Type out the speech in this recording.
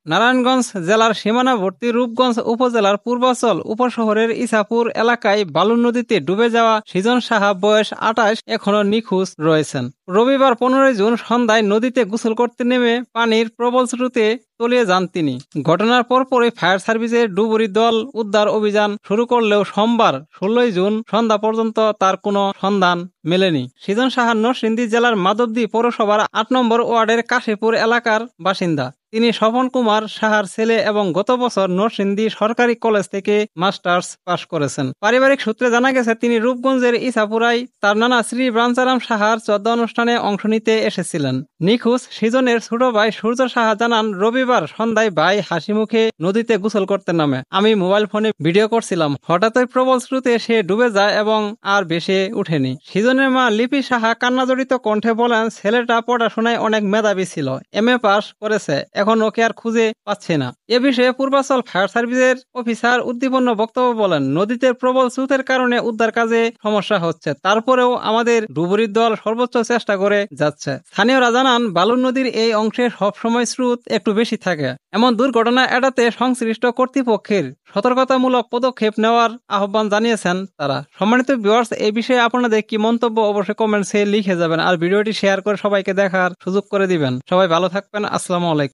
নারায়ণগঞ্জ জেলার সীমানাবর্তী রূপগঞ্জ উপজেলার পূর্বাচল উপশহরের ইছাপুর এলাকায় বালু নদীতে ডুবে যাওয়া সৃজন সাহা বয়স ২৮ এখনো নিখোঁজ রয়েছেন। রবিবার ১৫ জুন সন্ধ্যায় নদীতে গোসল করতে নেমে পানির প্রবল স্রোতে তলিয়ে যান তিনি। ঘটনার পরপরই ফায়ার সার্ভিসের ডুবুরি দল উদ্ধার অভিযান শুরু করলেও সোমবার ১৬ জুন সন্ধ্যা পর্যন্ত তার কোনো সন্ধান মেলেনি। সৃজন সাহা নরসিংদী জেলার মাধবদী পৌরসভার ৮ নম্বর ওয়ার্ডের কাশীপুর এলাকার বাসিন্দা। তিনি স্বপন কুমার সাহার ছেলে এবং গত বছর নরসিংদী সরকারি কলেজ থেকে মাস্টার্স পাশ করেছেন। পারিবারিক সূত্রে জানা গেছে তিনি রূপগঞ্জের ইছাপুরায় তার নানা শ্রী ব্রাঞ্চারাম সাহার শ্রদ্ধা অনুষ্ঠানে অংশ নিতে এসেছিলেন। নিখোঁজ সৃজনের ছোট ভাই সূর্য সাহা জানান, রবিবার সন্ধ্যায় ভাই হাসি মুখে নদীতে গোসল করতে নামে। আমি মোবাইল ফোনে ভিডিও করছিলাম। হঠাৎই প্রবল স্রোতে সে ডুবে যায় এবং আর ভেসে উঠেনি। সৃজনের মা লিপি সাহা কান্নাজড়িত কণ্ঠে বলেন, ছেলেটা পড়াশোনায় অনেক মেধাবী ছিল, MA পাস করেছে, এখন ওকে আর খুঁজে পাচ্ছে না। এ বিষয়ে পূর্বাচল ফায়ার সার্ভিসের অফিসার উদ্দীপন্য বক্তব্য বলেন, নদীতে প্রবল স্রোতের কারণে উদ্ধার কাজে সমস্যা হচ্ছে, তারপরেও আমাদের ডুবুরির দল সর্বোচ্চ চেষ্টা করে যাচ্ছে। স্থানীয়রা জানান, বালু নদীর এই অংশে সবসময় স্রোত একটু বেশি থাকে। এমন দুর্ঘটনা এড়াতে সংশ্লিষ্ট কর্তৃপক্ষের সতর্কতামূলক পদক্ষেপ নেওয়ার আহ্বান জানিয়েছেন তারা। সম্মানিত ভিউয়ার্স, এই বিষয়ে আপনাদের কি মন্তব্য অবশ্যই কমেন্টসে লিখে যাবেন আর ভিডিওটি শেয়ার করে সবাইকে দেখার সুযোগ করে দিবেন। সবাই ভালো থাকবেন। আসসালামু আলাইকুম।